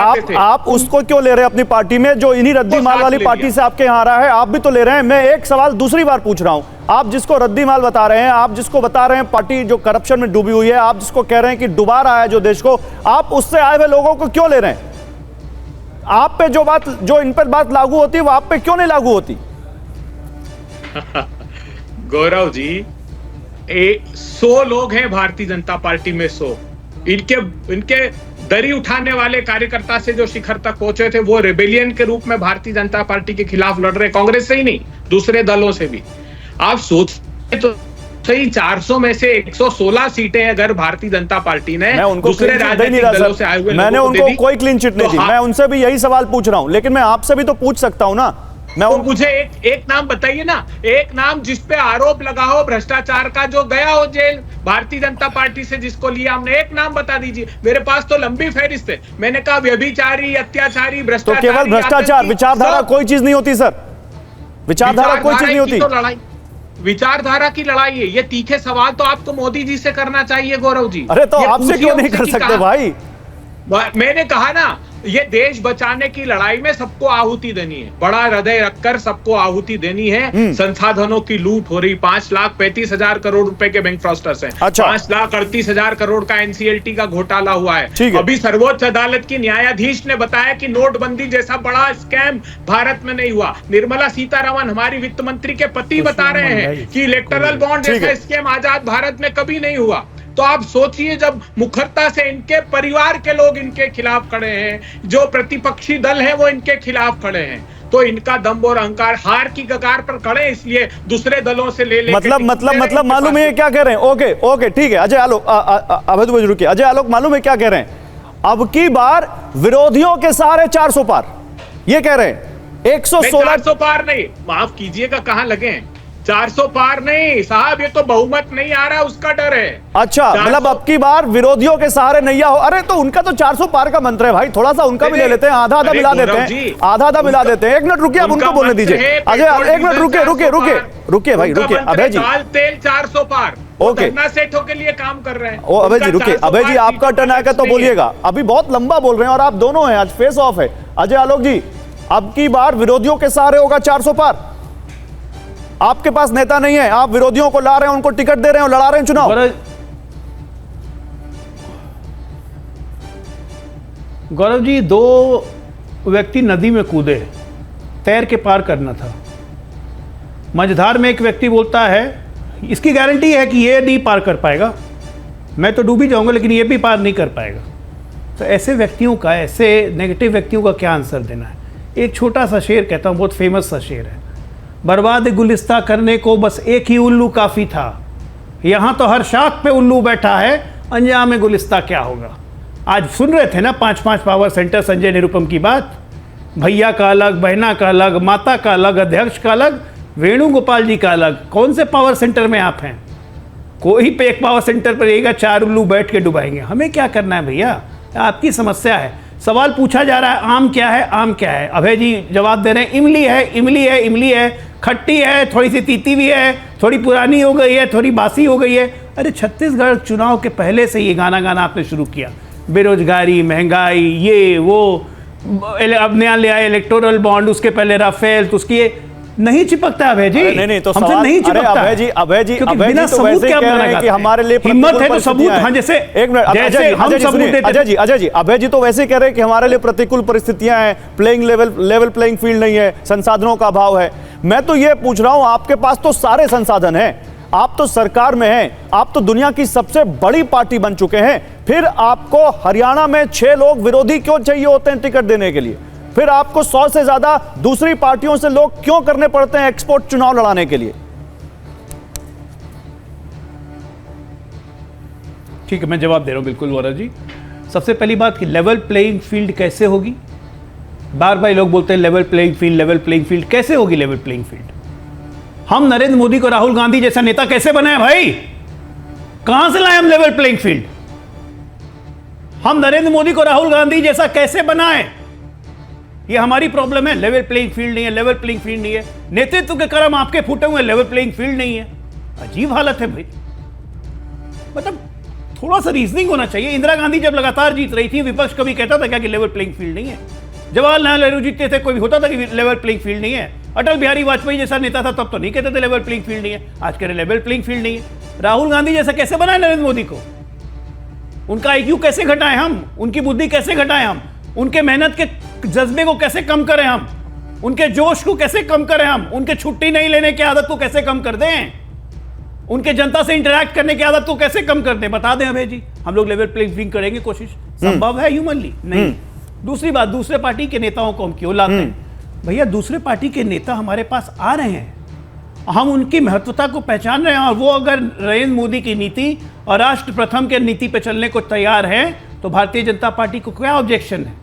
कराते थे। आप उसको क्यों ले रहे हैं अपनी पार्टी में, जो इन्हीं रद्दी माल वाली पार्टी से आपके यहाँ आ रहा है? आप भी तो ले रहे हैं। मैं एक सवाल दूसरी बार पूछ रहा हूं, आप जिसको रद्दी माल बता रहे हैं, आप जिसको बता रहे हैं पार्टी जो करप्शन में डूबी हुई है, आप जिसको कह रहे हैं कि डुबा रहा है जो देश को, आप उससे आए हुए लोगों को क्यों ले रहे हैं? आप पे जो इन पर बात लागू होती है वो आप पे क्यों नहीं लागू होती? गौरव जी, 100 लोग हैं भारतीय जनता पार्टी में, 100 इनके दरी उठाने वाले कार्यकर्ता से जो शिखर तक पहुंचे थे, वो रेबेलियन के रूप में भारतीय जनता पार्टी के खिलाफ लड़ रहे, कांग्रेस से ही नहीं दूसरे दलों से भी। आप सोचते तो सही, 400 में से 116 सीटें अगर भारतीय जनता पार्टी ने दूसरे राजनीतिक दलों से आए हुए, मैंने उनको कोई क्लीन चिट नहीं दी। मैं उनसे भी यही सवाल पूछ रहा हूं, लेकिन मैं आपसे भी तो पूछ सकता हूं ना। तो मुझे एक नाम बताइए ना, एक नाम जिसपे आरोप लगा हो भ्रष्टाचार का, जो गया हो जेल भारतीय जनता पार्टी से, जिसको लिया हमने, एक नाम बता दीजिए। मेरे पास तो लंबी फहरिस्त है। मैंने कहा व्यभिचारी, अत्याचारी, भ्रष्टाचारी। तो केवल भ्रष्टाचार, विचारधारा कोई चीज नहीं होती सर, विचारधारा कोई चीज नहीं होती। तो लड़ाई विचारधारा की लड़ाई है। ये तीखे सवाल तो आपको मोदी जी से करना चाहिए गौरव जी। अरे तो आपसे क्यों नहीं कर सकते भाई? मैंने कहा ना, ये देश बचाने की लड़ाई में सबको आहुति देनी है, बड़ा हृदय रखकर सबको आहुति देनी है। संसाधनों की लूट हो रही, 5,35,000 करोड़ रुपए के बैंक फ्रॉस्टर्स हैं। अच्छा। 5,38,000 करोड़ का एनसीएलटी का घोटाला हुआ है। अभी सर्वोच्च अदालत की न्यायाधीश ने बताया कि नोटबंदी जैसा बड़ा स्कैम भारत में नहीं हुआ। निर्मला सीतारमण, हमारी वित्त मंत्री के पति, बता रहे हैं कि इलेक्टोरल बॉन्ड जैसा स्कैम आजाद भारत में कभी नहीं हुआ। तो आप सोचिए, जब मुखरता से इनके परिवार के लोग इनके खिलाफ खड़े हैं, जो प्रतिपक्षी दल है वो इनके खिलाफ खड़े हैं, तो इनका दम्भ और अहंकार हार की कगार पर खड़े, इसलिए दूसरे दलों से ले मतलब मालूम है क्या कह रहे हैं? ओके ठीक है। अजय आलोक, अवध रुकिए। अजय आलोक, मालूम है क्या कह रहे हैं? अब की बार विरोधियों के सारे 400 पार, ये कह रहे हैं। 116 पार नहीं, माफ कीजिएगा, कहां लगे हैं 400 पार नहीं साहब, ये तो बहुमत नहीं आ रहा, उसका डर है। अच्छा, मतलब अब की बार विरोधियों के सहारे नैया हो। अरे तो उनका तो 400 पार का मंत्र है भाई, थोड़ा सा उनका भी ले लेते हैं, आधा मिला देते हैं, आधा मिला देते हैं। 1 मिनट रुकिए, अब उनको बोलने दीजिए। अजय 1 मिनट रुकिए भाई, रुकिए। अभय जी, तेल 400 पार, ओके, सेठों के लिए काम कर रहे हैं। ओ अभय जी रुकिए, अभय जी आपका टर्न आएगा तो बोलिएगा, अभी बहुत लंबा बोल रहे हैं और आप दोनों हैं, आज फेस ऑफ है। अजय आलोक जी, अब की बार विरोधियों के सहारे होगा 400 पार। आपके पास नेता नहीं है, आप विरोधियों को ला रहे हैं, उनको टिकट दे रहे हैं और लड़ा रहे हैं चुनाव। गौरव जी, 2 व्यक्ति नदी में कूदे, तैर के पार करना था। मझधार में एक व्यक्ति बोलता है, इसकी गारंटी है कि ये नहीं पार कर पाएगा, मैं तो डूब ही जाऊंगा, लेकिन ये भी पार नहीं कर पाएगा। तो ऐसे व्यक्तियों का, ऐसे नेगेटिव व्यक्तियों का क्या आंसर देना है? एक छोटा सा शेर कहता हूँ, बहुत फेमस सा शेर है। बर्बाद गुलिस्ता करने को बस एक ही उल्लू काफ़ी था, यहाँ तो हर शाख पे उल्लू बैठा है, अंजाम गुलिस्ता क्या होगा। आज सुन रहे थे ना 5-5 पावर सेंटर, संजय निरुपम की बात, भैया का अलग, बहना का अलग, माता का अलग, अध्यक्ष का अलग, वेणुगोपाल जी का अलग। कौन से पावर सेंटर में आप हैं? कोई पे एक पावर सेंटर पर रहेगा, 4 उल्लू बैठ के डुबाएंगे। हमें क्या करना है भैया, आपकी समस्या है। सवाल पूछा जा रहा है, आम क्या है, आम क्या है? अभय जी जवाब दे रहे हैं, इमली है, इमली है, इमली है, खट्टी है, थोड़ी सी तीती भी है, थोड़ी पुरानी हो गई है, थोड़ी बासी हो गई है। अरे छत्तीसगढ़ चुनाव के पहले से ये गाना गाना आपने शुरू किया, बेरोजगारी, महंगाई, ये वो, अब नया ले आए इलेक्टोरल बॉन्ड, उसके पहले राफेल, तो उसकी नहीं चिपकता है अभय जी। नहीं तो हमसे नहीं चिपकता। अभय जी बिना तो सबूत क्या कह रहे हैं कि हमारे लिए हिम्मत है तो सबूत। हाँ, जैसे एक मिनट, अजय जी अभय जी तो वैसे कह रहे हैं कि हमारे लिए प्रतिकूल परिस्थितियां हैं, प्लेइंग लेवल प्लेइंग फील्ड नहीं है, संसाधनों का अभाव है। मैं तो ये पूछ रहा हूं, आपके पास तो सारे संसाधन हैं, आप तो सरकार में हैं, आप तो दुनिया की सबसे बड़ी पार्टी बन चुके हैं, फिर आपको हरियाणा में 6 लोग विरोधी क्यों चाहिए होते हैं टिकट देने के लिए? फिर आपको 100 से ज्यादा दूसरी पार्टियों से लोग क्यों करने पड़ते हैं एक्सपोर्ट चुनाव लड़ाने के लिए? ठीक है, मैं जवाब दे रहा हूं बिल्कुल गौरव जी। सबसे पहली बात कि लेवल प्लेइंग फील्ड कैसे होगी? बार बार लोग बोलते हैं level playing field, level playing field. कैसे होगी लेवल प्लेइंग फील्ड? हम नरेंद्र मोदी को राहुल गांधी जैसा नेता कैसे बनाए भाई? कहां से लाए हम लेवल प्लेइंग फील्ड? हम नरेंद्र मोदी को राहुल गांधी जैसा कैसे बनाए? ये हमारी प्रॉब्लम है। लेवल प्लेइंग फील्ड नहीं है, लेवल प्लेइंग फील्ड नहीं है, नेतृत्व के कर्म आपके फूटे हुए, लेवल प्लेइंग फील्ड नहीं है। अजीब हालत है भाई। मतलब थोड़ा सा रीजनिंग होना चाहिए। इंदिरा गांधी जब लगातार जीत रही थी, विपक्ष कभी कहता था क्या कि लेवल प्लेइंग फील्ड नहीं है? जवाहरलाल नेहरू जीतते थे, कोई होता था कि लेवल प्लेइंग फील्ड नहीं है? अटल बिहारी वाजपेयी जैसा नेता था तब तो नहीं कहते थे लेवल प्लेइंग फील्ड नहीं है। आज कह रहे लेवल प्लेइंग फील्ड नहीं है। राहुल गांधी जैसा कैसे बनाए नरेंद्र मोदी को? उनका IQ कैसे घटाएं हम? उनकी बुद्धि कैसे घटाएं हम? उनके मेहनत के जज्बे को कैसे कम करें हम? उनके जोश को कैसे कम करें हम? उनके छुट्टी नहीं लेने की आदत को कैसे कम कर दें? उनके जनता से इंटरैक्ट करने की आदत को कैसे कम कर दें? बता दें अभय जी, हम लोग लेवल प्लेइंग फील्ड करेंगे कोशिश। संभव है ह्यूमनली? नहीं। दूसरी बात, दूसरे पार्टी के नेताओं को हम क्यों लाते हैं? भैया दूसरे पार्टी के नेता हमारे पास आ रहे हैं, हम उनकी महत्वता को पहचान रहे हैं, और वो अगर नरेंद्र मोदी की नीति और राष्ट्र प्रथम के नीति पे चलने को तैयार है तो भारतीय जनता पार्टी को क्या ऑब्जेक्शन है?